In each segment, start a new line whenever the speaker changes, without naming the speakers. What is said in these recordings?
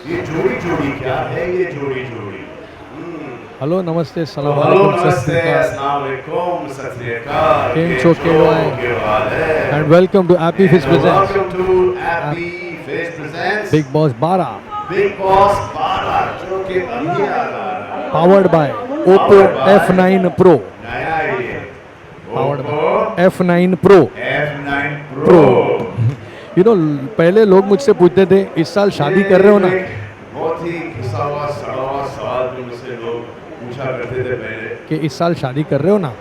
ये जोड़ी जोड़ी क्या है ये जोड़ी जोड़ी?
हेलो नमस्ते सलाम
हेलो
वालेकुम सत
नमस्ते
श्री अकाल
अस्सलाम वालेकुम सत श्री अकाल
केम
के
छो
छो
केड़ो आहे
के हाल है
and welcome to happy fish presents
welcome to happy face presents
Bigg Boss 12
Bigg Boss 12 जो कि अभी आ रहा है
powered by Oppo
Powered by
F9 Pro
नया ये
powered
Oppo
by F9 Pro
F9
pro
Pro
you know पहले लोग मुझसे पूछते थे इस साल शादी कर रहे हो ना?
बहुत ही घिसा हुआ सड़ा हुआ सवाल जो मुझसे लोग पूछा करते थे पहले
कि इस साल शादी कर रहे हो ना?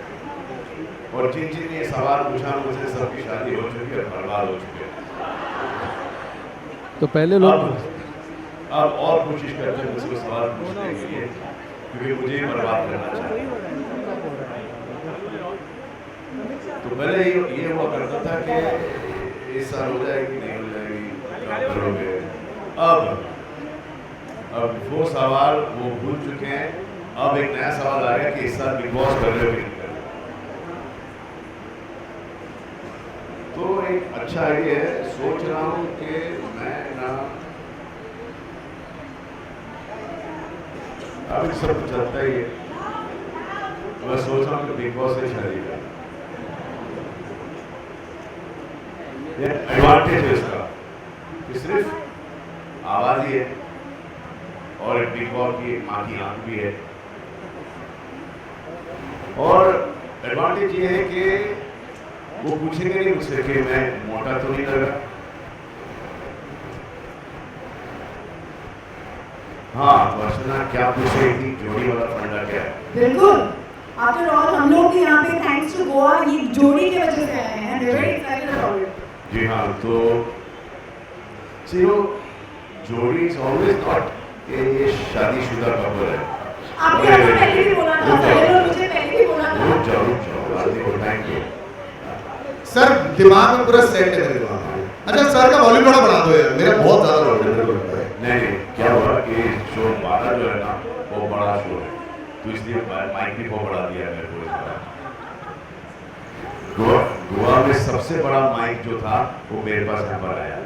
और जिन जिन ये सवाल पूछा मुझसे सबकी शादी हो चुकी है, बर्बाद हो चुकी है।
तो पहले लोग
अब और कोशिश करते हैं मुझसे सवाल पूछने के लिए क्योंकि मुझे ही बर्बाद करना चाहते हैं। तो पहले ये हुआ करता था कि इस साल हो जाएगी नहीं हो जाएगी क्या करोगे। अब वो सवाल वो भूल चुके हैं। अब एक नया सवाल आ गया कि इस साल बिग बॉस कर रहे हो कि नहीं कर रहे। तो एक अच्छा आइडिया है, सोच रहा हूँ कि मैं ना अभी सब कुछ चलता ही है, मैं सोच रहा हूँ कि बिग बॉस से शादी करूं। ये एडवांटेज है इसका कि सिर्फ आवाज ही है और एक बिग बॉस की माँ की आंख भी है। और एडवांटेज ये है कि वो पूछेंगे नहीं मुझसे कि मैं मोटा तो नहीं लगा। हाँ वर्षना क्या पूछ रही थी, जोड़ी वाला फंडा क्या है?
बिल्कुल। आफ्टर ऑल हम लोग भी यहाँ पे थैंक्स टू गोवा ये जोड़ी की वजह से आए हैं। Very excited about it.
जी हाँ, तो सी वो जोड़ी इज ऑलवेज नॉट ये शादीशुदा कपल है।
आपने हमसे पहले भी बोला था, सारे लोग मुझे पहले भी बोला था।
रुक जाओ आदमी को टाइम दो।
सर दिमाग में पूरा सेट है मेरे दिमाग में। अच्छा सर का वॉल्यूम थोड़ा बढ़ा दो यार, मेरा बहुत ज्यादा वॉल्यूम लगता है।
नहीं क्या हुआ कि शो 12 जो है ना वो बड़ा शो है, तो इसलिए माइक भी बहुत बढ़ा दिया मेरे को इस बार। गोवा में सबसे बड़ा माइक जो था वो मेरे पास यहाँ पर आया।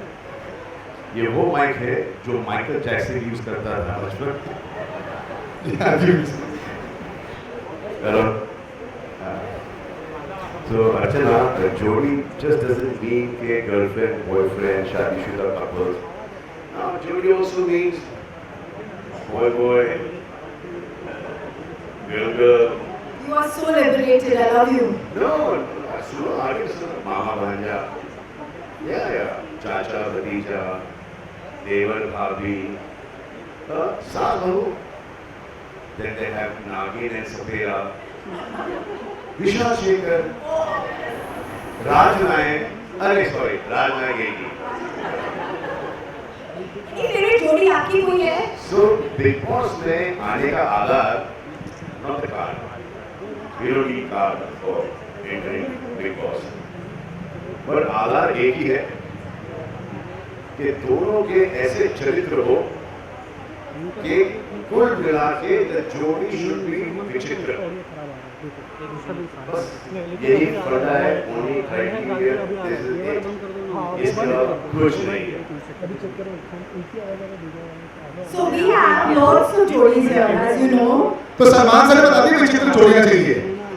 ये वो माइक है जो माइकल जैक्सन यूज करता था बचपन। हेलो तो अर्चना, जोड़ी just doesn't mean कि girlfriend, boyfriend, शादीशुदा couples. No, जोड़ी also means boy, girl.
You are so liberated. I love you.
No, सुनो आगे सुनो, मामा भांजा, चाचा भतीजा, देवर भाभी, सास बहू. Then they have Nagin and Sapira, Vishal Shekhar, राजनायक, राजनायक एक ही।
ये फेवरेट जोड़ी आपकी कोई है?
So बिग बॉस में आने का आधार not the card. We don't need card for entering big boss. पर आधार एक ही है कि दोनों के ऐसे चरित्र हो कि कुल मिला के द जोड़ी शुड बी विचित्र। बस यही फंडा है, ओनली क्राइटेरिया इसके अलावा कुछ नहीं है।
So we have lots of जोड़ीज here, as you know.
तो सलमान सर बता दिए विचित्र जोड़ियां चाहिए।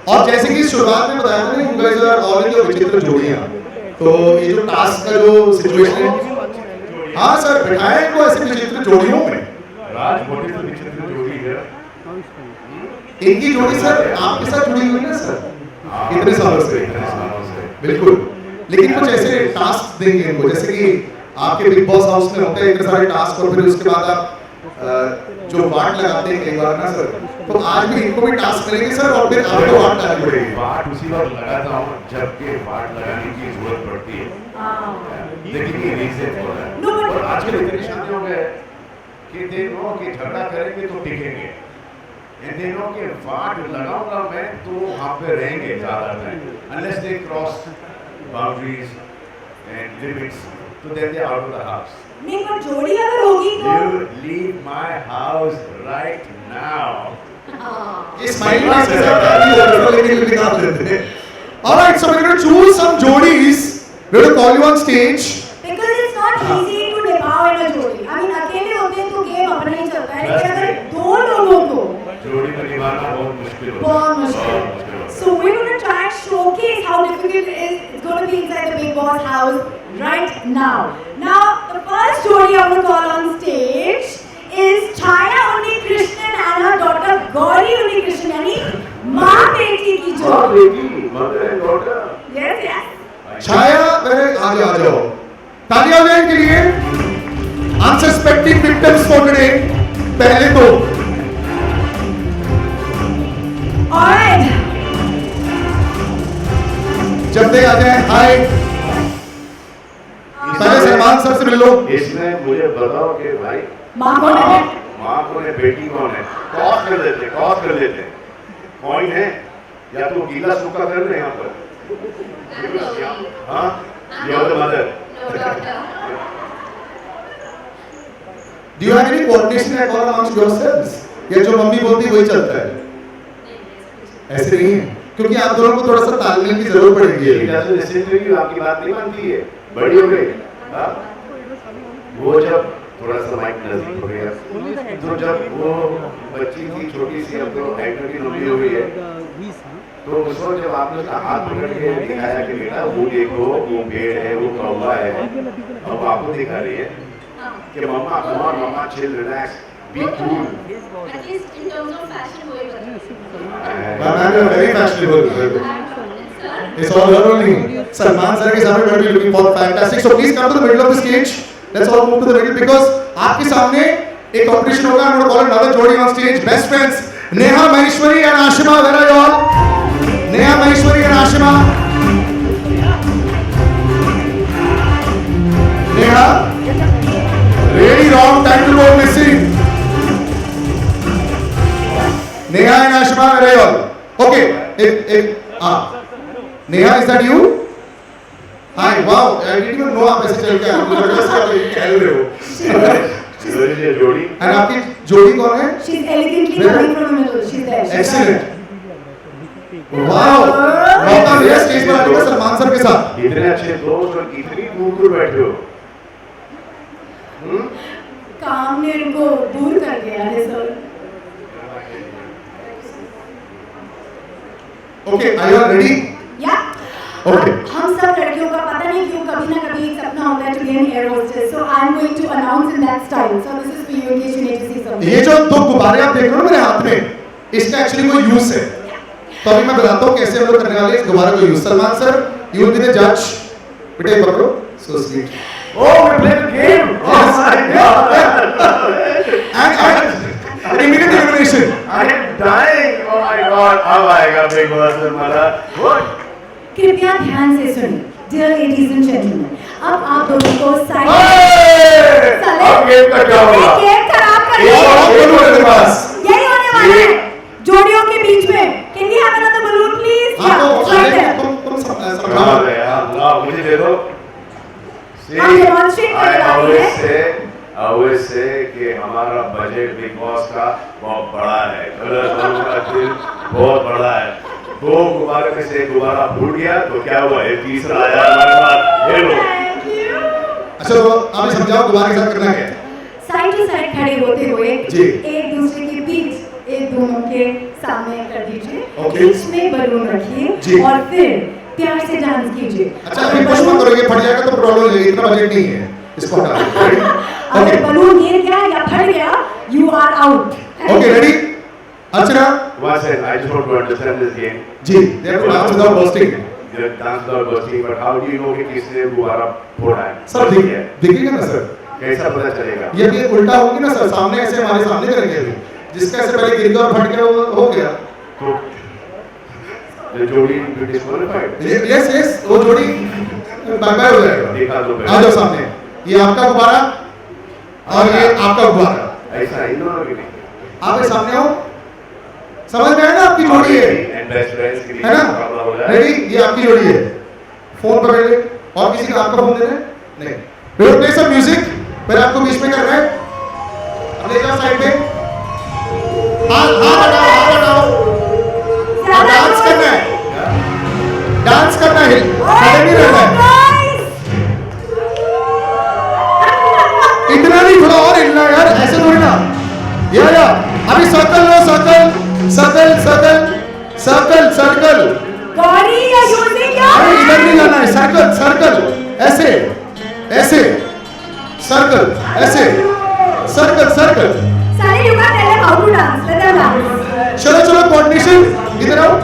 और जैसे कि शुरुआत में बताया था ना, you guys are all in the विचित्र जोड़ियां। तो ये जो टास्क का जो सिचुएशन है, हाँ सर बिठाएं इनको ऐसे विचित्र जोड़ियों में।
राज मोटी तो विचित्र जोड़ी है।
इनकी जोड़ी सर आपके साथ जुड़ी हुई है सर, इतने सालों से। बिल्कुल, लेकिन कुछ ऐसे टास्क देंगे इनको, जैसे कि आपके बिग बॉस हाउस में होते हैं इतने सारे टास्क, और फिर उसके बाद आप जो वाट लगाते हैं कई बार ना सर, तो आज भी इनको भी टास्क मिलेंगे सर, और फिर आपको वाट लगानी पड़ेगी।
वाट उसी वक्त लगाता हूँ जबकि वाट लगाने की जरूरत पड़ती है, लेकिन ये रीजन हो रहा है। और आजकल इतने निशाने हो गए कि देखो कि झगड़ा करेंगे तो टिकेंगे, देखो कि वाट लगाऊंगा मैं तो वहाँ पे रहेंगे ज़्यादा time, unless they cross boundaries and limits, so then they are out of the house.
नहीं पर जोड़ी अगर होगी तो
You leave my house right now.
ये स्माइल मास्क के साथ आदमी होगा लेकिन निकाल देते हैं। All right, so we're going to choose some jodis. We're going to call you on stage.
because it's not easy to निभाओ in a जोड़ी. I mean अकेले होते होते हैं तो गेम अपना ही चलता है, लेकिन अगर दो लोगों को
जोड़ी में निभाना बहुत मुश्किल होता है।
बहुत मुश्किल। So we're going to try and showcase how difficult it is. It's going to be inside the Big Boss house right now. Now the first jodi I will call on stage is Chaya Unnikrishnan and her daughter Gauri Unnikrishnan, यानी माँ बेटी की जोड़ी।
mother and daughter.
Yes, yes.
छाया मेरे आ जाओ तालियां हो जाए इनके लिए अनसस्पेक्टिंग विक्टिम्स फॉर टुडे पहले तो
Alright.
जब तक आ जाए हाय पहले सलमान सर से मिल लो
इसमें मुझे बताओ कि भाई
माँ कौन है?
माँ कौन है, बेटी कौन है? टॉस कर देते कौन है, या तो गीला सूखा कर रहे हैं यहाँ पर। हाँ, you're the mother.
Do you have any coordination at all amongst yourselves? या जो मम्मी बोलती वही चलता है? ऐसे नहीं है, क्योंकि आप दोनों को थोड़ा सा तालमेल की जरूरत पड़ेगी।
आपकी बात नहीं मानती है, बड़ी हो गई। हाँ? वो जब थोड़ा सा माइक नजदीक हो गया, तो जब वो बच्ची थी छोटी सी, अब तो एक्टर की लंबी हो गई है, तो उस वक्त जब आपने उसका हाथ पकड़ के दिखाया कि बेटा वो देखो, वो भेड़ है, वो कौवा है, अब आपको दिखा रही है कि मम्मा chill, relax, be cool.
At least in terms of fashion, वो एक
very fashionable. It's all her only. Salman sir के सामने we're looking for fantastic. So please come to the middle of the stage. Let's all move to the middle because आपके सामने एक competition होगा. I'm going to call another jodi on stage. Best friends Neha Maheshwari and Ashima. Where are you all? Neha Maheshwari and Ashima. Neha. Really wrong time to go missing. Neha and Ashima, where are you all? Okay. Neha, is that you? Hi, wow. I didn't even know आप ऐसे चल के आए। मुझे लगा कि आप खेल रहे हो।
ये जोड़ी।
And आपकी जोड़ी कौन है?
She's elegantly coming from the middle. She's there.
Excellent. Wow. मौका मिला स्टेज पर आने का सलमान सर के साथ।
इतने अच्छे दोस्त और इतनी दूर बैठे हो।
काम ने इनको दूर कर दिया है sir.
Okay, are you all ready?
Yeah.
Okay.
हम सब लड़कियों का पता नहीं क्यों कभी ना कभी एक सपना होता है to be an air hostess. So I'm going to announce in that style. So this is for you in case you need to see something.
ये जो दो गुब्बारे आप देख रहे हो मेरे हाथ में, इसका एक्चुअली कोई यूज है। तो अभी मैं बताता हूँ कैसे हम लोग करने वाले हैं इस गुब्बारे को use. Salman sir, you will be the judge. बेटे पकड़ो। So sweet.
Oh, we played a game. Oh my God.
And immediate elimination.
I am dying. Oh my God. अब आएगा Big Boss हमारा। What?
कृपया ध्यान से सुनिए, dear ladies and gentlemen, अब आप दोनों को साइड
अब गेम का क्या होगा?
गेम खराब कर
एक और बलून है मेरे पास।
यही होने वाला है जोड़ियों के बीच में। Can we have another balloon please?
तुम समझाओ।
अरे यार, मुझे दे दो।
हम demonstrate करने वाले हैं।
I always say कि हमारा बजट बिग बॉस का बहुत बड़ा है, गलत का दिल बहुत बड़ा है। दो गुब्बारे में से एक गुब्बारा फूट गया तो क्या हुआ, ये तीसरा आया हमारे पास। ये लो।
अच्छा तो आप समझाओ गुब्बारे के साथ करना क्या है?
साइड टू साइड खड़े होते हुए
जी।
एक दूसरे के बीच एक दोनों के सामने कर दीजिए,
ओके।
बीच में बलून
जी।
रखिए और फिर प्यार से डांस कीजिए।
अच्छा अभी कुछ मत करो, ये फट जाएगा तो प्रॉब्लम हो जाएगी, इतना बजट नहीं है इसको हटा दो।
अगर बलून गिर गया या फट गया, you are out.
Okay ready? Archana?
One second, I just want to understand this game.
जी, they have to dance without bursting.
You dance without bursting, but how do you know कि किसने गुब्बारा फोड़ा है?
सर दिखेगा ना सर?
कैसा पता चलेगा?
ये उल्टा होगी ना सर, सामने ऐसे हमारे सामने करेंगे अभी, जिसका ऐसे पहले गिर गया और फट गया वो हो गया।
तो the जोड़ी disqualified.
यस वो जोड़ी बाय बाय हो जाएगा।
दिखा दो
आ जाओ सामने, ये आपका गुब्बारा और ये आपका गुब्बारा।
ऐसा इन दोनों के नहीं।
आप ये सामने आओ, समझ में आया ना आपकी जोड़ी है,
And best friends के लिए
है ना?
मुकाबला हो जाए।
रेडी? ये आपकी जोड़ी है। फोन पकड़ ले, और किसी का आपका फोन देना है? नहीं। We will play some music, फिर आपको बीच में करना है। अब ले जाओ साइड पे। हाथ हटाओ। डांस करना है, डांस करना है, खड़े नहीं रहना है। इतना नहीं, थोड़ा और हिलना यार, ऐसे ऐसे circle circle
Sunny, you can't tell them how to dance. Let them dance.
चलो चलो कोऑर्डिनेशन इधर आओ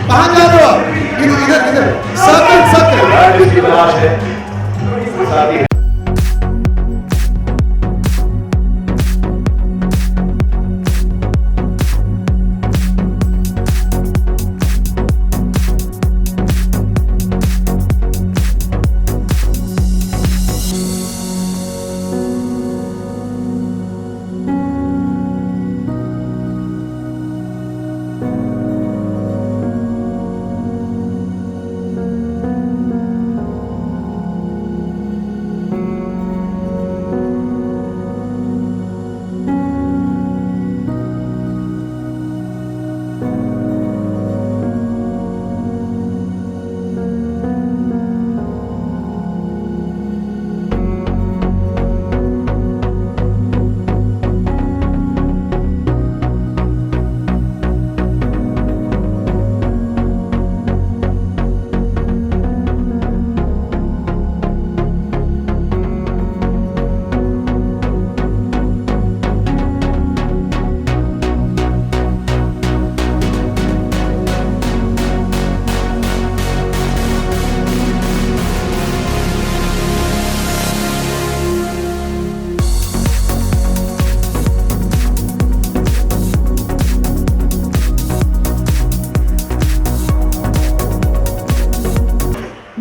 कहाँ जा रहे हो आप इधर इधर इधर सर्कल सर्कल
आज इसकी तलाश है शादी है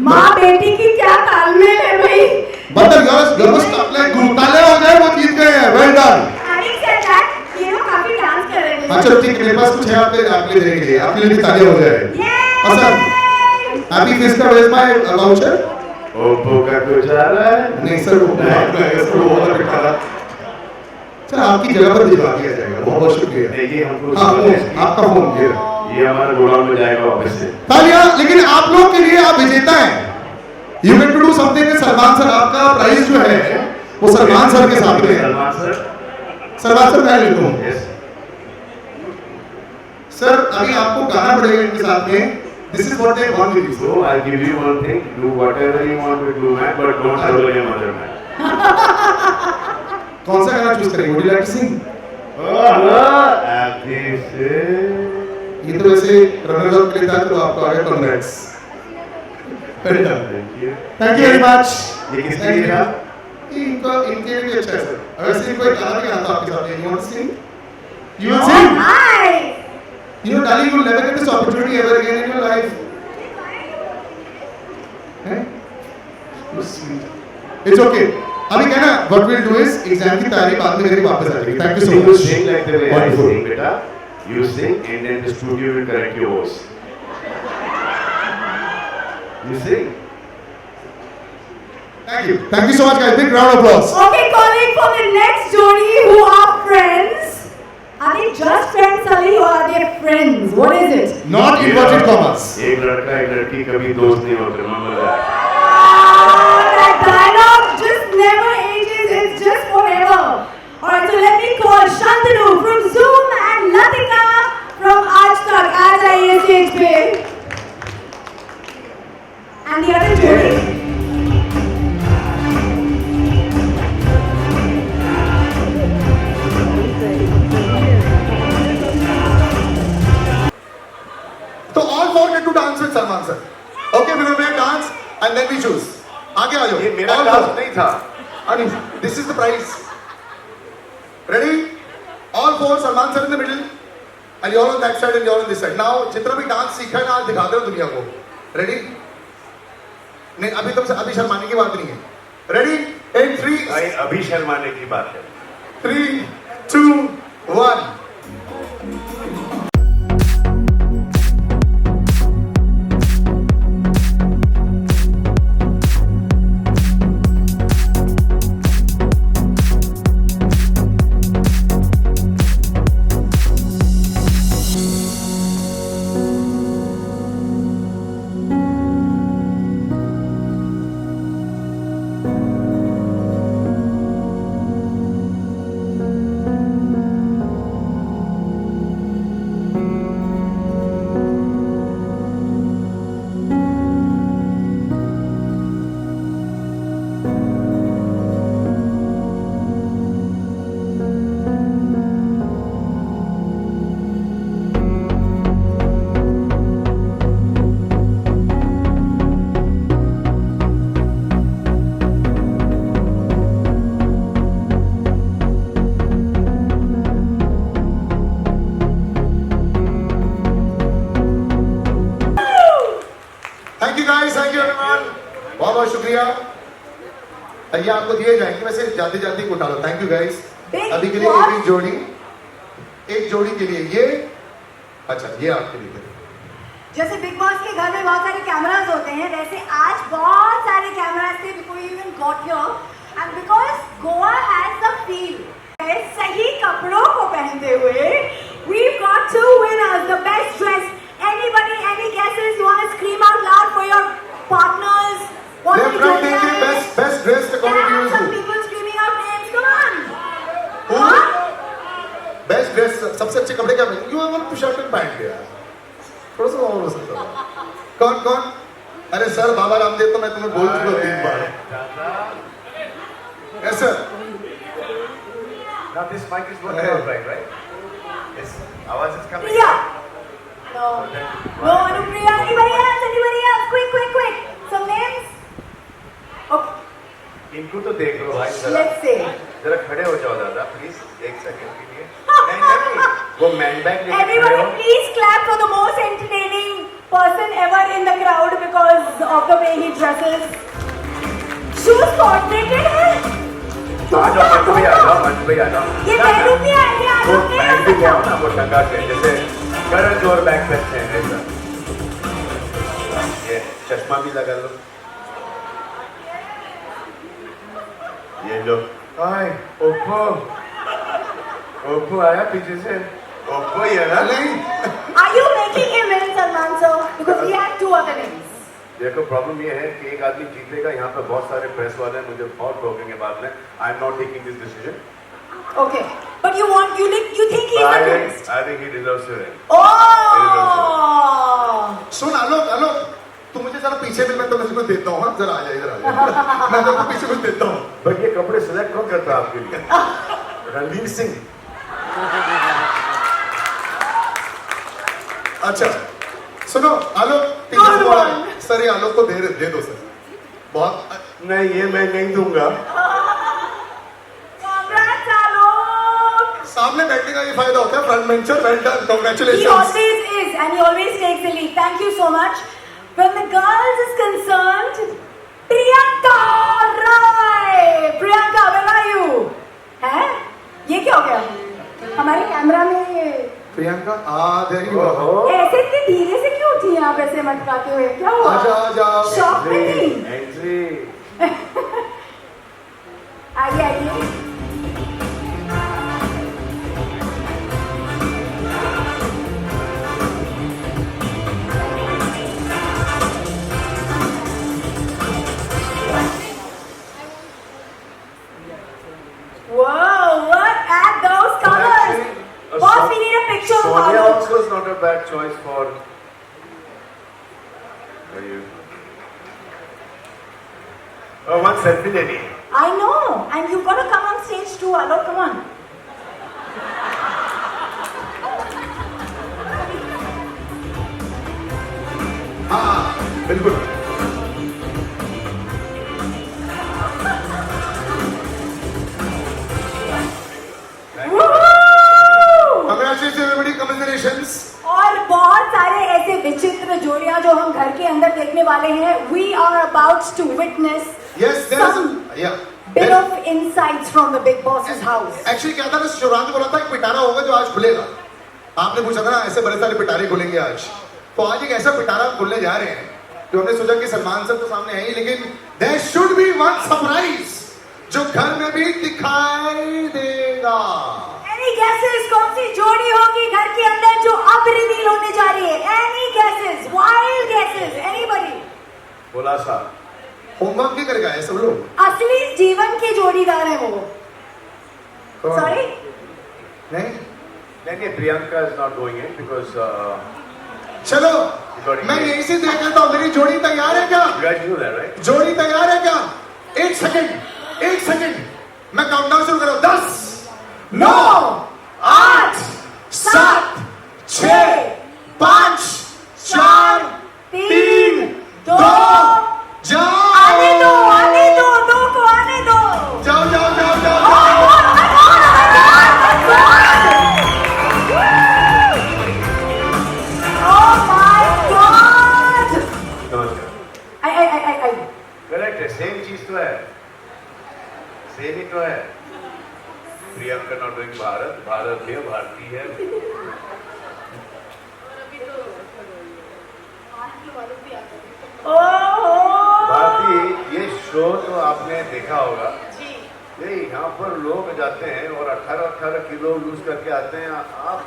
माँ बेटी की क्या तालमेल है भाई?
मतलब योर मस्ट लाइक ताले हो गए वो जीत गए हैं well done
Having said that, ये लोग काफी डांस कर रहे थे।
हाँ चलो ठीक है मेरे पास कुछ है आपके लिए देने के लिए आपके लिए भी ताले हो जाए
Yay!
Happy fiesta where my voucher
Oppo का कुछ आ रहा है
नहीं सर वो बहुत बिठा रहा सर आपकी जगह पर भिजवा दिया जाएगा बहुत बहुत शुक्रिया
नहीं, ये हमको
हाँ फोन आपका फोन ये
हमारे गोडाउन में जाएगा वापस से
तालियां लेकिन आप लोग के लिए आप विजेता हैं you get to do something with Salman sir आपका प्राइस जो है वो सलमान सर के साथ में है
सलमान सर
सलमान सर मैं लेता हूँ
यस
सर अभी आपको गाना पड़ेगा इनके साथ में this is what they want with you
So I'll give you one thing, do whatever you want to do, man, but don't trouble your mother, man.
कौन सा गाना चूज करेंगे would you like to sing
Happy से
ये तो वैसे runner up के लिए था तो आपको आगे congrats well done
Thank you.
Thank you very much
ये किसके लिए था?
इनके लिए भी अच्छा है सर वैसे कोई गाना भी आता आपके साथ you want to sing you will
Oh,
sing
nice!
You know, darling, you'll never get this opportunity ever again in your life. Eh? So sweet. It's okay. अभी क्या ना, what we'll do is exam की तैयारी बाद में मेरी वापस आ जाएगी. Thank you so
You
much.
sing like the way I
Wonderful.
sing, beta. You sing, and then the studio will correct your voice. You sing.
Thank you. Thank you so much, guys. Big round of applause.
Okay, calling for the next Jodi who are friends. Are they just friends, Sully, or are they friends? What is it?
Not inverted commas.
एक लड़का एक लड़की कभी दोस्त नहीं होते, remember that.
Oh, that dialogue just never ages. It's just forever. Alright, so let me call Shantanu from Zoom and Latika from Aaj Tak. Aaj aaye stage pe. And the other Jodi.
So all four get to dance with Salman sir. Okay, we will play dance and then we choose. आगे आ जाओ.
ये मेरा
All
task
four.
नहीं था.
I mean, this is the prize. Ready? All four, Salman sir in the middle, and you're on that side and you're on this side. Now, जितना भी dance सीखा है ना आज दिखा दो दुनिया को. Ready? नहीं अभी शर्माने की बात नहीं है. Ready? In 3,
भाई अभी शर्माने की बात है.
3, 2, 1. बहुत बहुत शुक्रिया। ये आपको दिए जाएंगे, वैसे जाते जाते ही उठा लो। Thank you guys.
Big
अभी के लिए
boss।
एक जोड़ी के लिए ये, अच्छा ये आपके लिए।
जैसे बिग बॉस के घर में बहुत सारे कैमरास होते हैं, वैसे आज बहुत सारे कैमरास थे before you even got here, and because Goa has the feel, सही कपड़ों को पहनते हुए we got two winners, the best dressed. Anybody, any guesses? You want to scream out loud for your partners? What
Left, right, think the best dressed according to you.
Some people screaming out names. Come on.
Who?
Huh?
Best dress, सबसे अच्छे कपड़े क्या पहने? You have shirt and pant यार, थोड़ा सा और हो सकता है। कौन कौन? अरे सर बाबा रामदेव तो मैं तुम्हें बोल चुका हूँ 3 बार। Yes sir.
Now this mic is working out right? Yes. आवाज is coming.
Priya. No. No, Anupriya. Anybody else? Anybody else? Quick. Some names? Okay.
इनको तो देख लो भाई जरा।
Let's say.
जरा खड़े हो जाओ दादा प्लीज, 1 सेकंड के लिए। नहीं वो मैन बैग लेके खड़े
Everybody,
हो।
please clap for the most entertaining person ever in the crowd because of the way he dresses. Shoes coordinated है?
आ जाओ मंटू भाई, आ जाओ मंटू भाई, आ जाओ।
ये पहलू भी है, ये
वो
आदमी नहीं
बैग
हो
भी ले आओ
सकता।
ना, वो टंगा के जैसे करण जोर बैग पहनते हैं ऐसा। ये चश्मा भी लगा लो। ये लो। हाय ओप्पो आया पीछे से। ओप्पो ही है ना?
नहीं,
Are you making him win, Salman sir? Because we have 2 other names.
देखो प्रॉब्लम ये है कि एक आदमी जीतेगा, यहाँ पे बहुत सारे प्रेस वाले हैं, मुझे बहुत रोकेंगे बाद में। I am not taking this decision.
Okay, but you think he's the best?
I think he deserves to win.
Oh!
सुन आलोक तू मुझे जरा पीछे मिल, मैं तो मुझे कुछ देता हूँ। हाँ जरा आ जा इधर, आ जा। मैं तो पीछे कुछ देता हूँ।
बट ये कपड़े सिलेक्ट कौन करता है आपके लिए? रणवीर सिंह।
अच्छा सुनो आलोक,
Good one.
सर ये आलोक को दे दो सर। बहुत
नहीं ये मैं नहीं दूंगा।
Congrats, Alok!
सामने बैठने का ये फायदा होता है, front bencher, well done,
He
congratulations.
always is, and he always takes the lead. Thank you so much. When the girls is concerned, Priyanka Rai. Priyanka, where are you? हैं? ये क्या हो गया? हमारे कैमरा में ये
प्रियंका देयर यू आर।
ऐसे इतने धीरे से क्यों उठी आप ऐसे मटकाते हुए? क्या हुआ?
आजा
शॉक में थी?
एंट्री।
आइए Whoa, look at those colors. Boss, we need a picture of
Sonia
Alok.
also is not a bad choice for you. Oh, one selfie lady.
I know, and you've got to come on stage too, Alok. Come on.
हाँ बिल्कुल।
Woohoo!
Congratulations everybody, commiserations.
और बहुत सारे ऐसे विचित्र जोड़ियां जो हम घर के अंदर देखने वाले हैं. We are about to witness
Yes, there is
some
yeah.
bit of insights from the Big Boss's house.
Actually क्या था, मैं शुरुआत में बोला था एक पिटारा होगा जो आज खुलेगा। आपने पूछा था ना ऐसे बड़े सारे पिटारे खुलेंगे आज, तो आज एक ऐसा पिटारा खुलने जा रहे हैं जो हमने सोचा कि सलमान सर तो सामने है ही, लेकिन there should be one surprise जो घर में भी दिखाई देगा।
Any guesses? कौन सी जोड़ी होगी घर के अंदर जो अब रिवील होने जा रही है? Any guesses? Wild guesses? Anybody?
बोला सा।
होमवर्क नहीं करेगा ये सब लोग।
असली जीवन के जोड़ीदार है वो. Sorry?
नहीं
नहीं Priyanka is not going in because
चलो मैं यहीं से देख लेता हूँ, मेरी जोड़ी तैयार है क्या?
you guys knew that, right?
जोड़ी तैयार है क्या? एक सेकंड मैं काउंटडाउन शुरू कर रहा हूँ। 10 9 8 7 6 5 4 3 2 जाओ।
आने दो, दो को आने दो.
जाओ
Oh my God!
नमस्कार।
I.
सेम चीज तो है, सेम ही तो है। प्रियंका नॉट डूइंग भारत, भारत है, भारती है। भारती, ये शो तो आपने देखा होगा। ये यहाँ पर लोग जाते हैं और 18-18 किलो लूज करके आते हैं। आप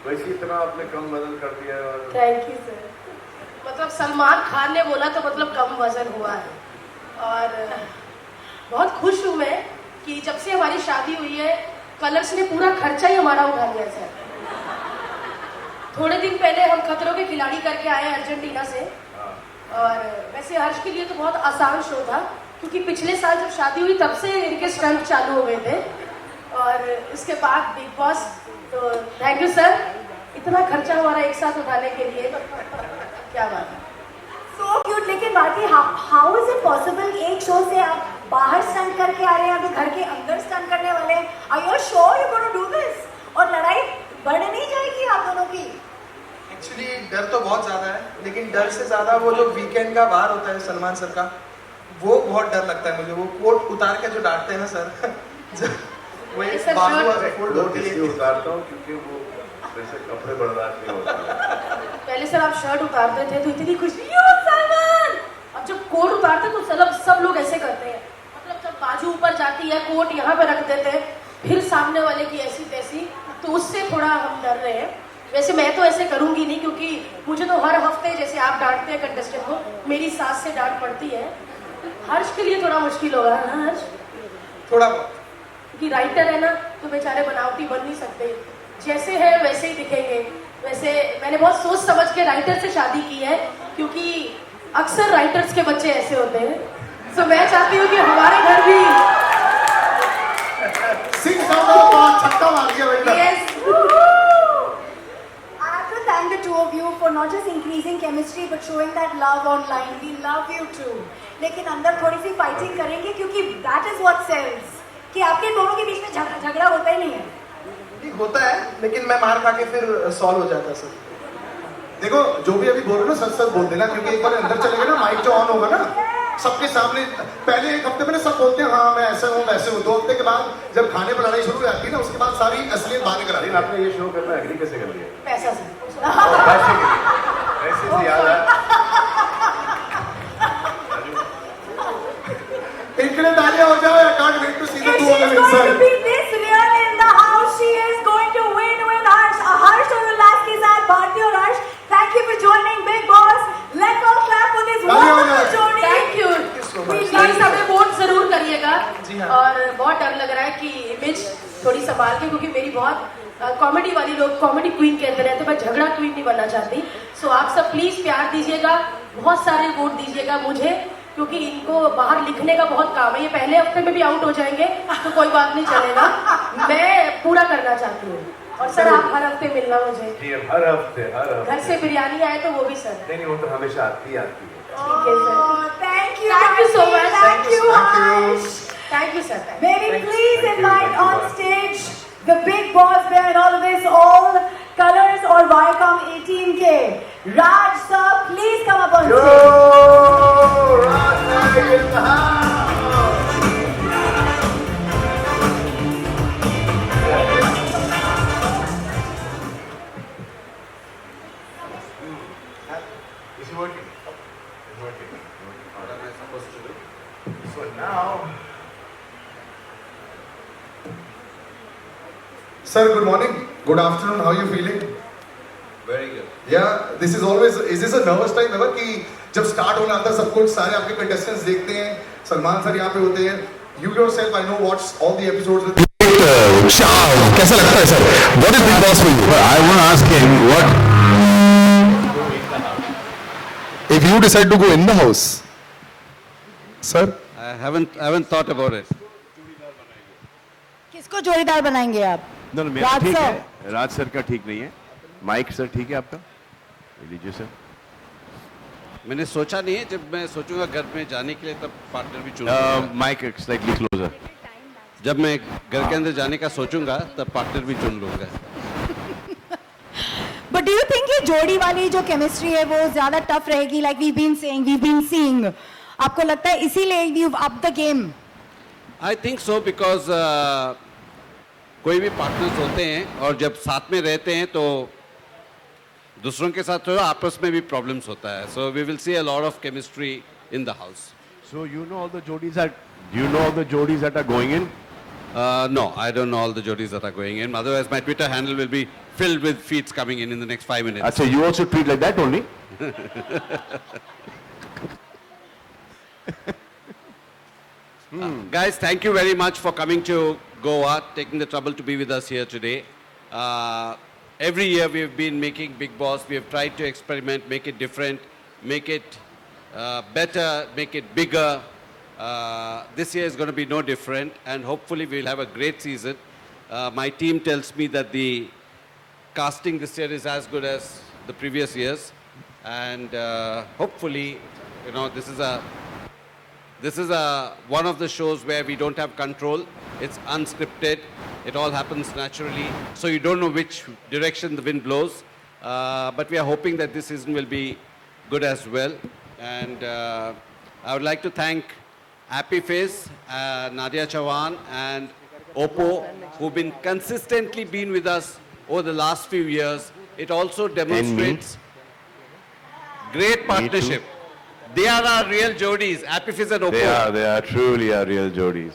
वैसे इतना आपने कम वजन कर दिया।
Thank you sir. मतलब सलमान खान ने बोला तो मतलब कम वजन हुआ है। और बहुत खुश हूँ मैं कि जब से हमारी शादी हुई है कलर्स ने पूरा खर्चा ही हमारा उठा लिया सर। थोड़े दिन पहले हम खतरों के खिलाड़ी करके आए अर्जेंटीना से। और वैसे हर्ष के लिए तो बहुत आसान शो था क्योंकि पिछले साल जब शादी हुई तब से इनके स्टंट चालू हो गए थे। और इसके बाद बिग बॉस, तो थैंक यू सर इतना खर्चा हमारा एक साथ उठाने के लिए। क्या बात है।
So cute, लेकिन बाकी how is it possible एक शो से आप बाहर स्टंट करके आ रहे हैं, अभी घर के अंदर स्टंट करने वाले हैं? Are you sure you're going to do this? और लड़ाई बढ़ नहीं जाएगी आप दोनों की?
एक्चुअली डर तो बहुत ज़्यादा है, लेकिन डर से ज़्यादा वो जो वीकेंड का वार होता है सलमान सर का, वो बहुत डर लगता है मुझे। वो कोट उतार के जो डांटते हैं ना सर, वो एक बाजू फोल्ड होती है।
इसलिए उतारता हूँ क्योंकि वो वैसे कपड़े बर्दाश्त नहीं होते।
पहले सर आप शर्ट उतारते थे तो इतनी खुशी हो सलमान, अब जब कोट उतारते तो सब लोग ऐसे करते हैं। मतलब जब बाजू ऊपर जाती है कोट यहाँ पे रख देते हैं, फिर सामने वाले की ऐसी तैसी, तो उससे थोड़ा हम डर रहे हैं। वैसे मैं तो ऐसे करूंगी नहीं क्योंकि मुझे तो हर हफ्ते जैसे आप डांटते हैं कंटेस्टेंट को, मेरी सास से डांट पड़ती है। हर्ष के लिए थोड़ा मुश्किल होगा ना हर्ष?
थोड़ा बहुत,
क्योंकि राइटर है ना तो बेचारे बनावटी बन नहीं सकते, जैसे है वैसे ही दिखेंगे। वैसे मैंने बहुत सोच समझ के राइटर से शादी की है क्योंकि अक्सर राइटर्स के बच्चे ऐसे होते हैं। सो मैं चाहती हूँ कि हमारे घर भी
छक्का मार दिया बेटा।
yes,
I have to thank the two of you for not just increasing chemistry but showing that love online. We love you too. लेकिन अंदर थोड़ी सी फाइटिंग करेंगे क्योंकि that is what sells. कि आपके दोनों के बीच में झगड़ा होता ही नहीं है।
ठीक होता है, लेकिन मैं मार खा के फिर सॉल्व हो जाता है सर।
देखो जो भी अभी बोल रहे हो ना सच बोल देना, क्योंकि एक बार अंदर चले गए ना, माइक जो ऑन होगा ना सबके सामने, पहले एक हफ्ते में सब बोलते हैं हाँ मैं ऐसे हूँ वैसे हूँ, 2 हफ्ते के बाद जब खाने पर लड़ाई शुरू हो जाती है ना, उसके बाद सारी असलियत बाहर करा दी।
लेकिन आपने ये शो करना एग्री कैसे कर लिया?
पैसा से।
पैसे से याद है,
इनके लिए तालियां हो जाए। I can't wait to see the
If
two
she
of
is
them
going to
inside.
be this real in the house, she is going to win with Harsh. Harsh और उल्लास के साथ भारती और हर्ष, thank you for joining Big Boss. Let's all clap for this
तालियां हो
wonderful
जाए।
journey.
Thank you.
so much.
Please हमें vote जरूर करिएगा।
जी हाँ।
और बहुत डर लग रहा है कि इमेज थोड़ी संभाल के, क्योंकि मेरी बहुत कॉमेडी वाली लोग कॉमेडी क्वीन कहते रहते, मैं झगड़ा क्वीन नहीं बनना चाहती। सो आप सब प्लीज प्यार दीजिएगा, बहुत सारे वोट दीजिएगा मुझे, क्योंकि इनको बाहर लिखने का बहुत काम है। ये पहले हफ्ते में भी आउट हो जाएंगे तो कोई बात नहीं चलेगा, मैं पूरा करना चाहती हूँ। और सर आप हर हफ्ते मिलना मुझे।
जी हर हफ्ते
घर से बिरयानी आए तो वो भी सर।
नहीं वो तो हमेशा आती है।
ठीक है sir.
Oh, thank you.
Thank you so much.
Thank you, Harsh.
Thank you sir.
May we please invite on stage the big boss behind all of this, all colors और Viacom 18 के Raj sir, please come up on stage.
Is it working? It's working. What am I supposed to do? So now,
Sir, good morning, good afternoon. How are you feeling?
very good.
Yeah, this is always, is this a nervous time ever कि जब start होने आता है सब कुछ सारे आपके contestants देखते हैं, सलमान सर यहाँ पे होते हैं, you yourself I know watch all the episodes with
कैसा लगता है sir? What is Big Boss for you? I want to ask him what if you decide to go in the house, sir?
I haven't thought about it.
किसको जोड़ीदार बनाएंगे आप?
No, मेरा
राज
ठीक
sir.
है, राज सर का ठीक नहीं है। माइक सर ठीक है आपका? लीजिए सर।
मैंने सोचा नहीं है, जब मैं सोचूंगा घर में जाने के लिए तब पार्टनर भी चुनूंगा।
Mic slightly closer.
जब मैं घर के अंदर जाने का सोचूंगा तब पार्टनर भी चुन लूंगा।
But do you think ये जोड़ी वाली जो chemistry है वो ज़्यादा tough रहेगी? Like we've been saying, we've been seeing. आपको लगता है इसीलिए you've upped the game?
I think so because कोई भी पार्टनर्स होते हैं और जब साथ में रहते हैं तो दूसरों के साथ तो आपस में भी प्रॉब्लम्स होता है. So we will see a lot of chemistry in the house.
So you know all the jodis are. Do you know all the jodis that are going in?
No, I don't know all the jodis that are going in. Otherwise, my Twitter handle will be filled with feeds coming in the next 5 minutes.
So you also treat like that only?
Guys, thank you very much for coming to Goa, taking the trouble to be with us here today. Every year we have been making Big Boss. We have tried to experiment, make it different, make it better, make it bigger. This year is going to be no different, and hopefully we will have a great season. My team tells me that the casting this year is as good as the previous years, and hopefully, you know, this is one of the shows where we don't have control. It's unscripted. It all happens naturally, so you don't know which direction the wind blows. But we are hoping that this season will be good as well. And I would like to thank Happy Face, Nadia Chavan, and Oppo, who've been consistently been with us over the last few years. It also demonstrates great partnership. They are our real jodies, Happy Face and Oppo.
They are truly our real jodis.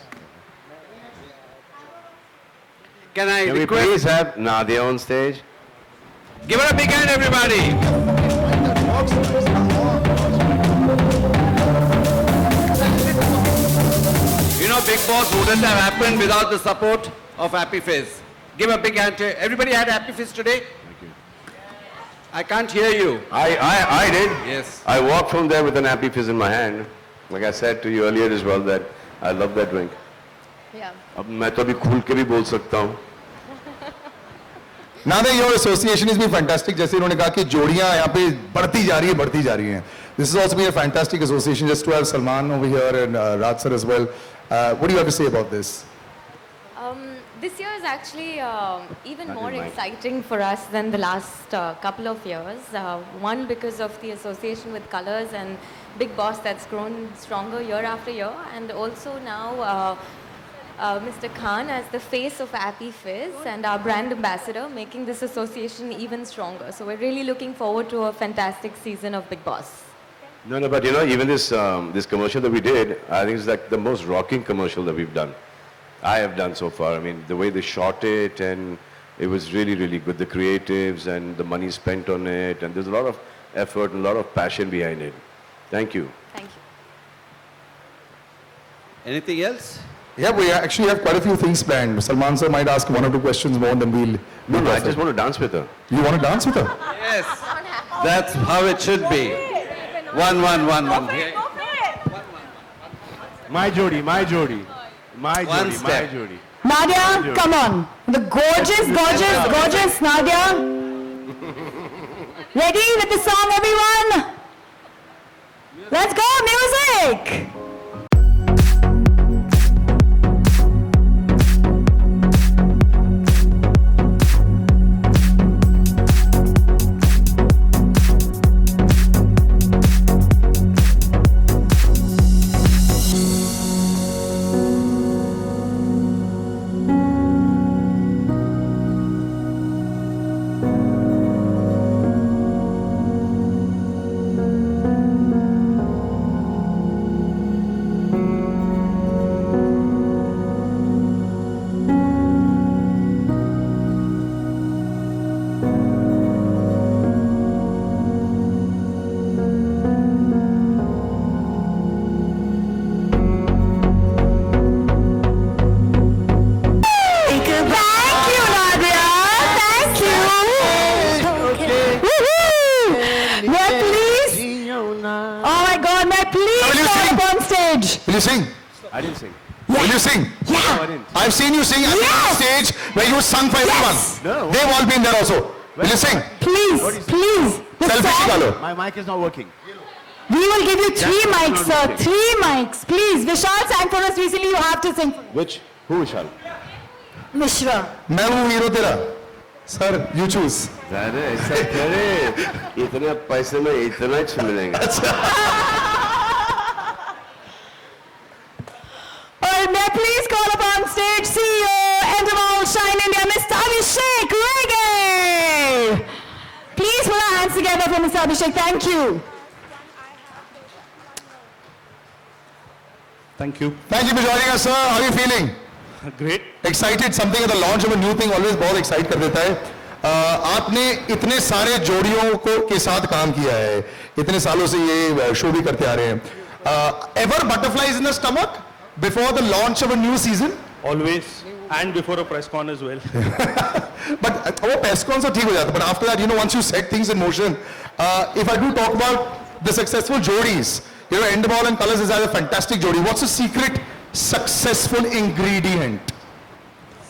Can I
Can we
request?
please have Nadia on stage?
Give her a big hand, everybody. You know, Big Boss wouldn't have happened without the support of Happy Face. Give a big hand to everybody. Had Happy Face today? I can't hear you.
I did.
Yes.
I walked from there with an Happy Fizz in my hand. Like I said to you earlier as well that I love that drink.
Yeah.
अब मैं तो अभी खुल के भी बोल सकता हूँ.
Nadia, your association has been fantastic. जैसे उन्होंने कहा कि जोड़ियां यहाँ पे बढ़ती जा रही हैं. This has also been a fantastic association. Just to have Salman over here and Raj sir as well. What do you have to say about this?
This year is actually even more exciting for us than the last couple of years. One, because of the association with Colors and Big Boss that's grown stronger year after year, and also now Mr. Khan as the face of Happy Fizz and our brand ambassador, making this association even stronger. So we're really looking forward to a fantastic season of Big Boss.
No, but you know, even this this commercial that we did, I think it's like the most rocking commercial that we've done. I have done so far. I mean, the way they shot it, and it was really, really good. The creatives and the money spent on it, and there's a lot of effort and a lot of passion behind it. Thank you.
Thank you.
Anything else?
Yeah, we actually have quite a few things planned. Salman sir might ask one or two questions more, and then we'll.
No, I just want to dance with her.
You want to dance with her?
Yes. That's how it should be. One.
My Jodi. My
One
Jodi. My
step.
Jodi.
Nadia, come on. The gorgeous Nadia. Ready with the song, everyone? Let's go, music!
Will you sing?
I didn't sing.
Will you sing?
No, I didn't.
I've seen you sing at the stage where you sung for everyone.
No.
They've all been there also. Will you sing?
Please. The
Selfie
song-
निकालो.
My mic is not working.
We will give you three
That's
mics,
not
sir.
okay.
3 mics. Please. Vishal sang for us recently. You have to sing.
Which? Who shall?
Mishra.
मैं हूँ hero तेरा. Sir, you choose.
अरे ऐसा करे इतने पैसे में इतना ही मिलेगा
world, may I please call upon stage CEO, Endemol Shine India, Mr. Abhishek Rege. Please put our hands together for Mr. Abhishek. Thank you.
Thank you.
Thank you for joining us, sir. How are you feeling?
Great.
Excited. Something at the launch of a new thing always बहुत excite कर देता है. आपने इतने सारे जोड़ियों के साथ काम किया है. इतने सालों से ये शो भी करते आ रहे हैं. Ever butterflies in the stomach before the launch of a new season?
Always. And before a press con as well.
But वो press con तो ठीक हो जाता. But after that, once you set things in motion, if I do talk about the successful jodis, Endemol and Colors is a fantastic jodi. What's the secret successful ingredient?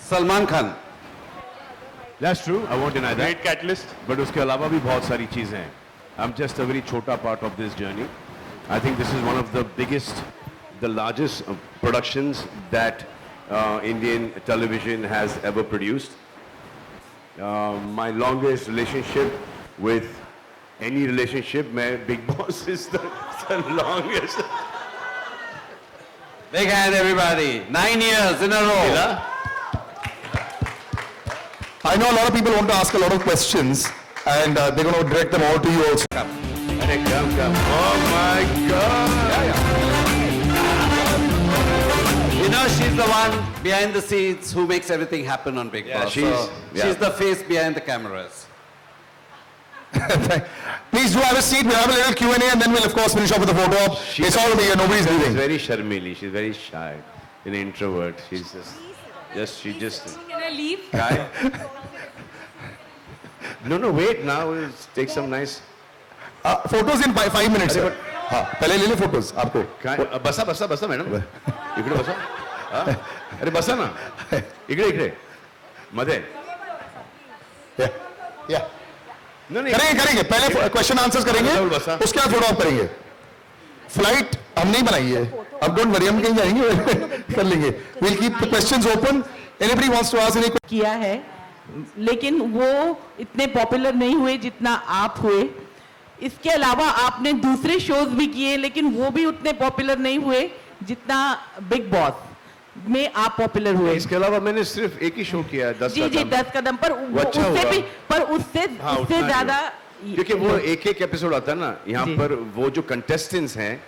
Salman Khan.
That's true. I won't deny that.
Great catalyst.
But उसके अलावा भी बहुत सारी चीजें हैं. I'm just a very छोटा part of this journey. I think this is one of the biggest, the largest productions that Indian television has ever produced. My longest relationship with any relationship, Big Boss is the longest.
Big hand, everybody. 9 years in a row.
I know a lot of people want to ask a lot of questions, and they're going to direct them all to you also.
Come. Oh my God.
She's the one behind the scenes who makes everything happen on Big Boss. She's the face behind the cameras.
Please do have a seat. We'll have a little Q&A, and then we'll of course finish off with a photo op. It's all over here. Nobody's
She's
leaving.
very sharmili. She's very shy, an introvert. She's she just.
Can I leave?
Shy. No, wait. Now we'll take some nice.
Photos in 5 minutes. Sir. हाँ, पहले ले ले photos आपको.
बसा madam. इकडे बसा. अरे बसा ना. इकडे. मध्ये.
Yeah.
नहीं.
करेंगे. पहले question answers करेंगे. उसके बाद photo op करेंगे. Flight हम नहीं बनाई है. अब don't worry, हम कहीं जाएंगे. कर लेंगे. We'll keep the questions open. Anybody wants to ask any question?
किया है, लेकिन वो इतने पॉपुलर नहीं हुए जितना आप हुए. इसके अलावा आपने दूसरे शोज भी किए, लेकिन वो भी उतने पॉपुलर नहीं हुए जितना बिग बॉस में आप पॉपुलर हुए.
इसके अलावा मैंने सिर्फ एक ही शो किया है 10
जी 10 कदम पर. उससे ज्यादा,
क्योंकि वो एक एपिसोड आता है ना यहाँ पर. वो जो कंटेस्टेंट्स हैं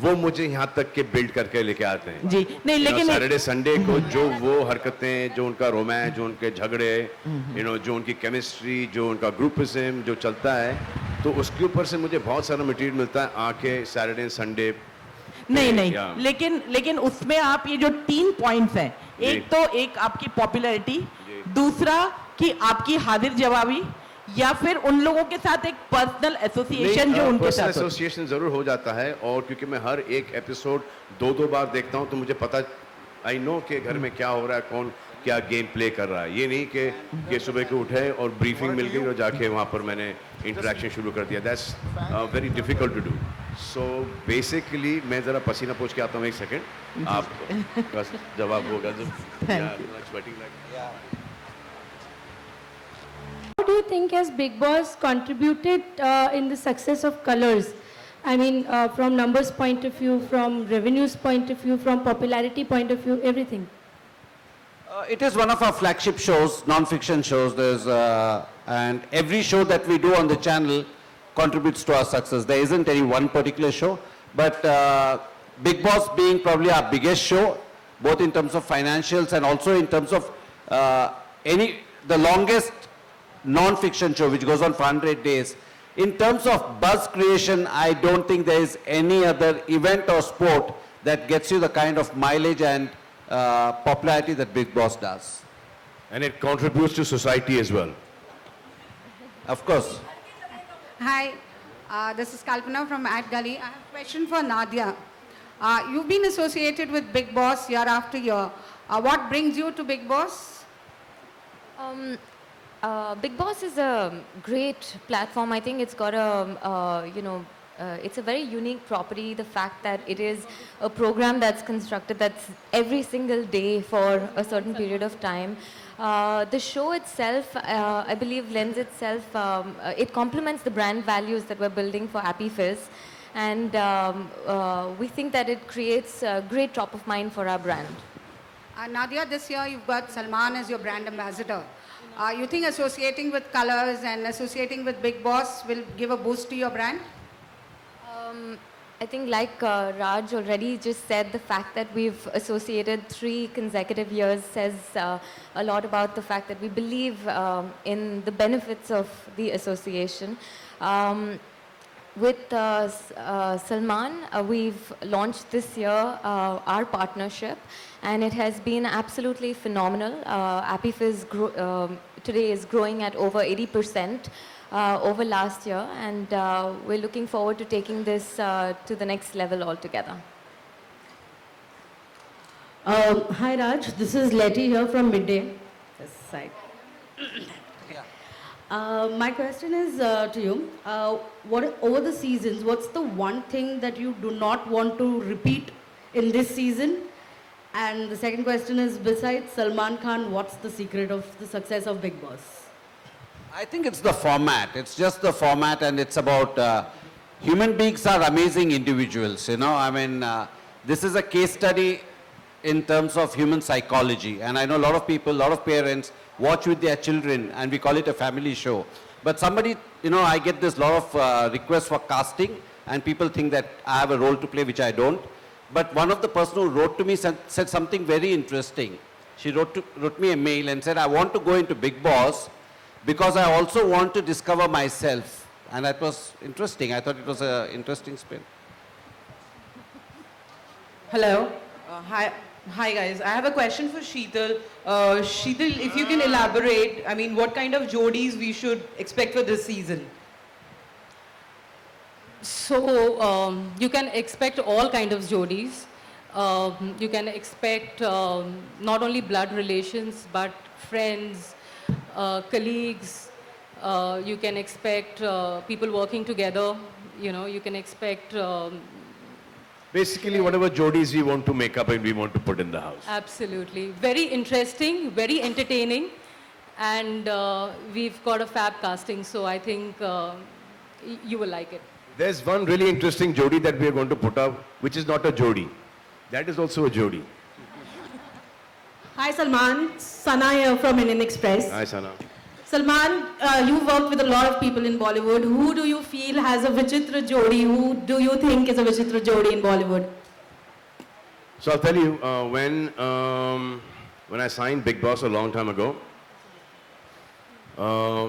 वो मुझे यहाँ तक के बिल्ड करके लेके आते हैं
जी. नहीं, लेकिन
सैटरडे संडे को जो वो हरकतें, जो उनका रोमांस, जो उनके झगड़े, जो उनकी केमिस्ट्री, जो उनका ग्रुपिज्म जो चलता है, तो उसके ऊपर से मुझे बहुत सारा मटेरियल मिलता है आके सैटरडे संडे.
नहीं, लेकिन उसमें आप ये जो 3 पॉइंट्स हैं, एक आपकी पॉपुलैरिटी, दूसरा कि आपकी हाजिर जवाबी, या फिर उन लोगों के साथ एक पर्सनल एसोसिएशन जो उनके साथ
एसोसिएशन जरूर हो जाता है. और क्योंकि मैं हर एक एपिसोड 2 बार देखता हूं, तो मुझे पता, आई नो कि घर में क्या हो रहा है, कौन क्या गेम प्ले कर रहा है. ये नहीं कि सुबह को उठे और ब्रीफिंग मिल गई और जाके वहां पर मैंने इंटरेक्शन शुरू कर दिया. That's very difficult to do. So basically मैं जरा पसीना पोंछ के आता हूँ. 1 सेकेंड, आप बस जवाब होगा.
How do you think has Big Boss contributed in the success of Colors? I mean, from numbers point of view, from revenues point of view, from popularity point of view, everything.
It is one of our flagship shows, non-fiction shows. And every show that we do on the channel contributes to our success. There isn't any one particular show, but Big Boss being probably our biggest show, both in terms of financials and also in terms of the longest non-fiction show which goes on for 100 days. In terms of buzz creation, I don't think there is any other event or sport that gets you the kind of mileage and popularity that Big Boss does.
And it contributes to society as well.
Of course.
Hi, this is Kalpana from Ad Gully. I have a question for Nadia. You've been associated with Big Boss year after year. What brings you to Big Boss?
Big Boss is a great platform. I think it's got it's a very unique property. The fact that it is a program that's constructed that's every single day for a certain period of time. The show itself, I believe, lends itself, it complements the brand values that we're building for Happy Fizz. And we think that it creates a great top of mind for our brand.
Nadia, this year you've got Salman as your brand ambassador. You think associating with colors and associating with Big Boss will give a boost to your brand?
I think like Raj already just said, the fact that we've associated 3 consecutive years says a lot about the fact that we believe in the benefits of the association. With Salman, we've launched this year our partnership, and it has been absolutely phenomenal. AppyFizz today is growing at over 80% over last year, and we're looking forward to taking this to the next level altogether.
Hi Raj, this is Letty here from Midday. This side. My question is to you. What over the seasons, what's the one thing that you do not want to repeat in this season? And the second question is, besides Salman Khan, what's the secret of the success of Big Boss?
I think it's the format. It's just the format, and it's about human beings are amazing individuals. You know, I mean, this is a case study in terms of human psychology. And I know a lot of people, a lot of parents watch with their children, and we call it a family show. But somebody, you know, I get this lot of requests for casting, and people think that I have a role to play, which I don't. But one of the person who wrote to me said something very interesting. She wrote me a mail and said, I want to go into Big Boss because I also want to discover myself. And that was interesting. I thought it was an interesting spin.
Hello. Hi guys. I have a question for Sheetal. Sheetal, if you can elaborate, I mean, what kind of Jodis we should expect for this season?
So you can expect all kind of Jodis. You can expect not only blood relations but friends, colleagues. You can expect people working together. You know, you can expect.
Basically, whatever Jodis we want to make up and we want to put in the house.
Absolutely, very interesting, very entertaining, and we've got a fab casting. So I think you will like it.
There's one really interesting Jodi that we are going to put up, which is not a Jodi. That is also a Jodi.
Hi Salman, Sana here from Indian Express.
Hi, Sana.
Salman, you've worked with a lot of people in Bollywood. Who do you feel has a Vichitra Jodi? Who do you think is a Vichitra Jodi in Bollywood?
So I'll tell you, when I signed Big Boss a long time ago,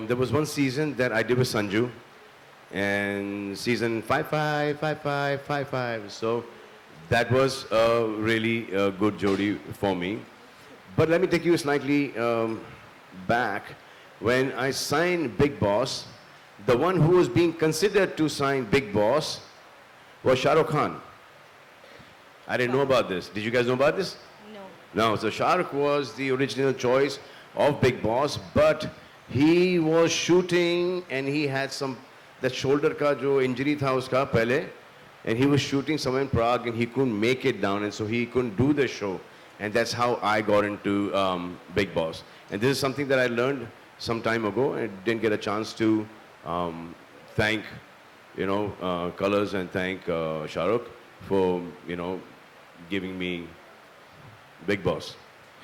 there was one season that I did with Sanju, and season 55. So that was a really good Jodi for me. But let me take you slightly back. When I signed Big Boss, the one who was being considered to sign Big Boss was Shah Rukh Khan. I didn't know about this. Did you guys know about this? No. No, so Shah Rukh was the original choice of Big Boss, but he was shooting and he had that shoulder ka jo injury tha uska pehle, and he was shooting somewhere in Prague and he couldn't make it down, and so he couldn't do the show. And that's how I got into Big Boss. And this is something that I learned some time ago, and didn't get a chance to thank, Colors and thank Shah Rukh for, giving me Big Boss.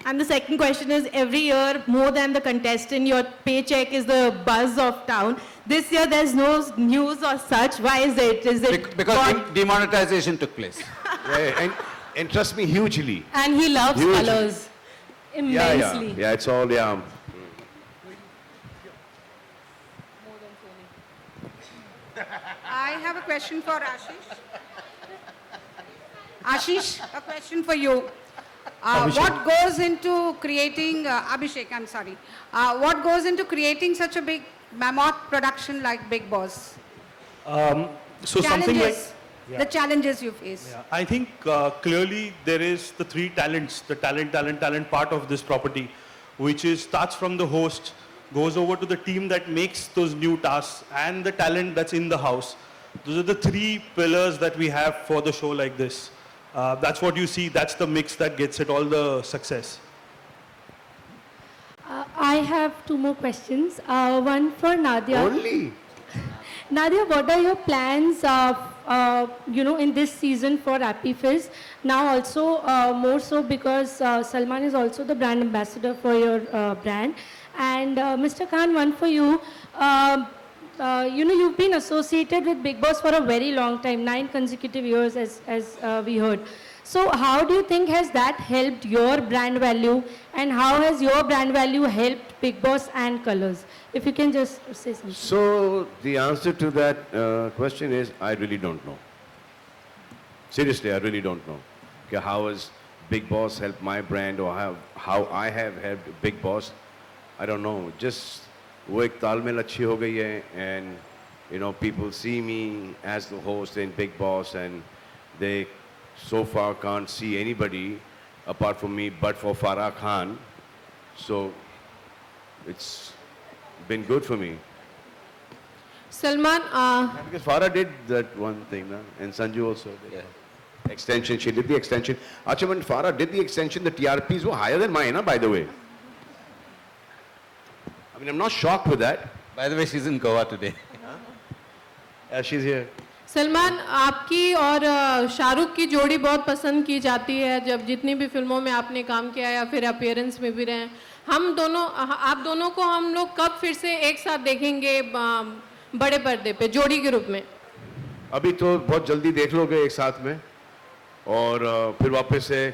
And the second question is, every year, more than the contestant, your paycheck is the buzz of town. This year, there's no news or such. Why is it? Is it
because demonetization took place.
Yeah, and trust me, hugely.
And he loves
Hugely.
colors immensely.
Yeah, it's all, yeah.
I have a question for Ashish. Ashish, a question for you. What goes into creating, Abhishek, I'm sorry. What goes into creating such a big mammoth production like Big Boss?
So something like...
The challenges you face.
Yeah, I think clearly there is the 3 talents, the talent part of this property, which starts from the host, goes over to the team that makes those new tasks, and the talent that's in the house. Those are the 3 pillars that we have for the show like this. That's what you see, that's the mix that gets it all the success.
I have 2 more questions. One for Nadia.
Only?
Nadia, what are your plans in this season for Appy Fizz. Now also more so because Salman is also the brand ambassador for your brand. And Mr. Khan, one for you. You've been associated with Bigg Boss for a very long time, 9 consecutive years as we heard. So how do you think has that helped your brand value, and how has your brand value helped Bigg Boss and Colors? If you can just say something.
So the answer to that question is I really don't know. Seriously, I really don't know. Okay, how has Bigg Boss helped my brand, or how I have helped Bigg Boss? I don't know. Just वो एक तालमेल अच्छी हो गई है, and people see me as the host in Bigg Boss, and they so far can't see anybody apart from me but for Farah Khan. So it's been good for me.
Salman,
Because Farah did that one thing, na? And Sanju also did. Yeah. Extension, she did the extension. Actually, when Farah did the extension, the TRPs were higher than mine, by the way. I mean, I'm not shocked with that.
By the way, she's in Goa today.
Yeah, she's here.
Salman, आपकी और शाहरुख की जोड़ी बहुत पसंद की जाती है जब जितनी भी फिल्मों में आपने काम किया या फिर अपीयरेंस में भी रहे। आप दोनों को हम लोग कब फिर से एक साथ देखेंगे बड़े पर्दे पे जोड़ी के रूप में?
अभी तो बहुत जल्दी देख लोगे एक साथ में, और फिर वापस से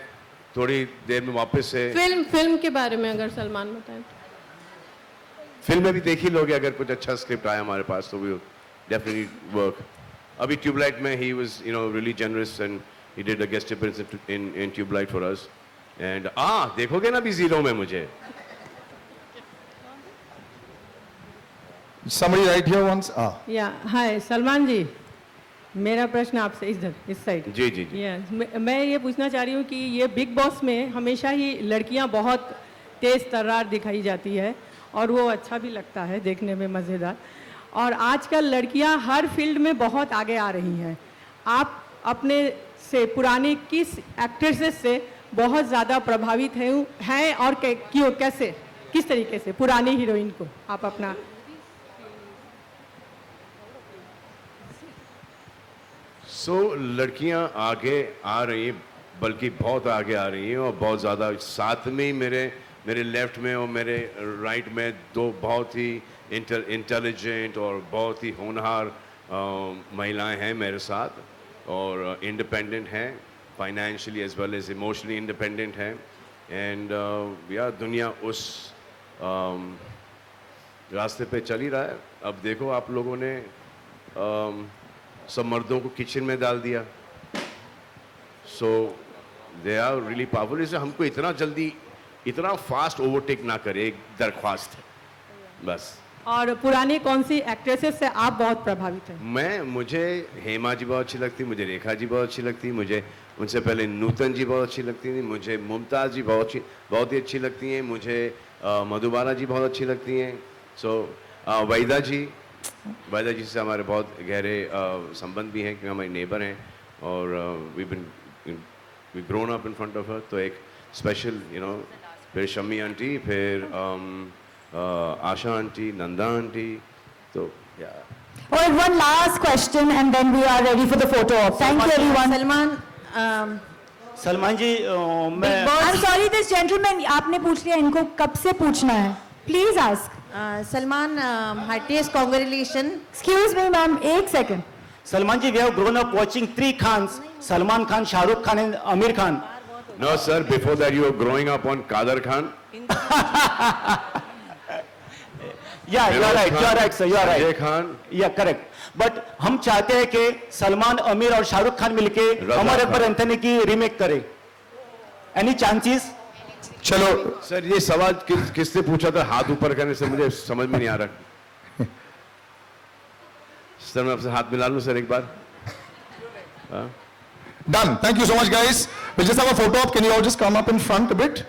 थोड़ी देर में वापस से
फिल्म के बारे में अगर सलमान बताएं तो।
फिल्म में भी देख ही लोगे, अगर कुछ अच्छा स्क्रिप्ट आया हमारे पास तो वी डेफिनेटली वर्क. अभी ट्यूबलाइट में ही was really generous and he did a guest appearance in Tubelight for us, and देखोगे ना अभी जीरो में मुझे.
Somebody right here wants.
हाय सलमान जी, मेरा प्रश्न आपसे इस साइड.
जी जी जी.
मैं ये पूछना चाह रही हूँ कि ये बिग बॉस में हमेशा ही लड़कियाँ बहुत तेज तर्रार दिखाई जाती है और वो अच्छा भी लगता है देखने में, मज़ेदार. और आजकल लड़कियाँ हर फील्ड में बहुत आगे आ रही हैं. आप अपने से पुरानी किस एक्ट्रेसेस से बहुत ज़्यादा प्रभावित हैं और क्यों, कैसे, किस तरीके से पुरानी हीरोइन को आप अपना.
लड़कियां आगे आ रही हैं, बल्कि बहुत आगे आ रही हैं, और बहुत ज़्यादा. साथ में ही मेरे लेफ्ट में और मेरे राइट में दो बहुत ही इंटेलिजेंट और बहुत ही होनहार महिलाएं हैं मेरे साथ, और इंडिपेंडेंट हैं, financially as well as emotionally independent हैं. एंड यार दुनिया उस रास्ते पे चल ही रहा है. अब देखो आप लोगों ने सब मर्दों को किचन में डाल दिया. सो दे आर रियली पावरफुल. इससे हमको इतना जल्दी इतना फास्ट ओवरटेक ना करे, एक दरख्वास्त है बस.
और पुरानी कौन सी एक्ट्रेसेस से आप बहुत प्रभावित हैं?
मुझे हेमा जी बहुत अच्छी लगती, मुझे रेखा जी बहुत अच्छी लगती, मुझे उनसे पहले नूतन जी बहुत अच्छी लगती थी, मुझे मुमताज़ जी बहुत ही अच्छी लगती हैं, मुझे मधुबाला जी बहुत अच्छी लगती हैं. सो वैदा जी से हमारे बहुत गहरे संबंध भी हैं, क्योंकि हमारे नेबर हैं, और we grown up in front of her. तो एक स्पेशल फिर शम्मी आंटी, फिर आशा आंटी, नंदा आंटी. तो
All right, one last question and then we are ready for the photo op. Thank you everyone.
Salman ji मैं
I'm sorry this gentleman, आपने पूछ लिया, इनको कब से पूछना है? Please ask.
Salman, heartiest congratulations.
Excuse me ma'am, एक second.
Salman ji, we have grown up watching 3 Khans, Salman Khan, Shah Rukh Khan and Amir Khan.
No sir, before that you were growing up on Kader Khan.
Yeah, you are right sir, you are right.
Ajay Khan.
Yeah, correct. But हम चाहते हैं कि सलमान, आमिर और शाहरुख खान मिलके Amar Akbar Anthony की remake करें. Any chances?
चलो sir, ये सवाल किसने पूछा था हाथ ऊपर करने से, मुझे समझ में नहीं आ रहा. सर मैं आपसे हाथ मिला लूं सर एक बार.
Done. Thank you so much, guys. We just have a photo op. Can you all just come up in front a bit?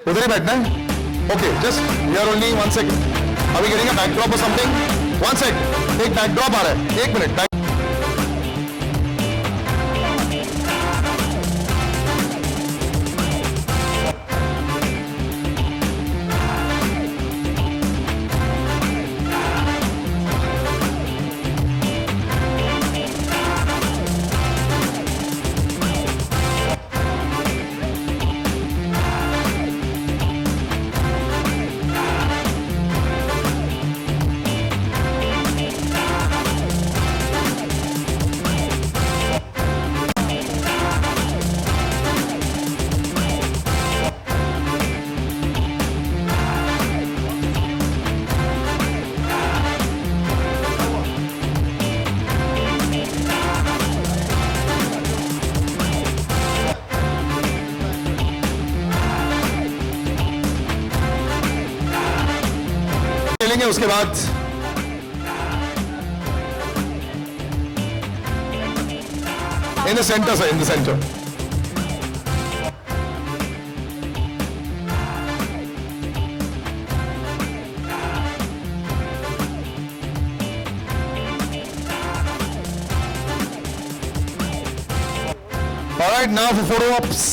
उधर ही बैठना है? Okay, just here only 1 second. Are we getting a backdrop or something? 1 sec. एक backdrop आ रहा है. 1 minute. मिलेंगे उसके बाद। In the centre sir, in the centre. All right, now for photo ops.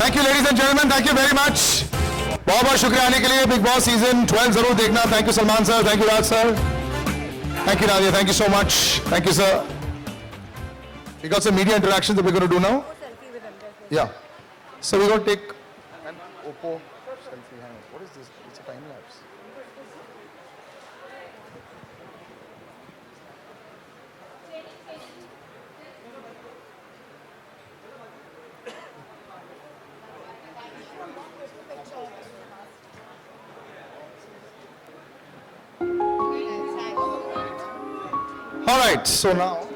Thank you ladies and gentleman, thank you very much. बहुत बहुत शुक्रिया आने के लिए। बिग बॉस सीजन 12 जरूर देखना। Thank you Salman sir, thank you Raj sir, thank you Nadia, thank you so much, thank you sir. We got some media interactions that we're going to do now. Yeah. So we're going to take an Oppo selfie. What is this? It's a time lapse. All right, so now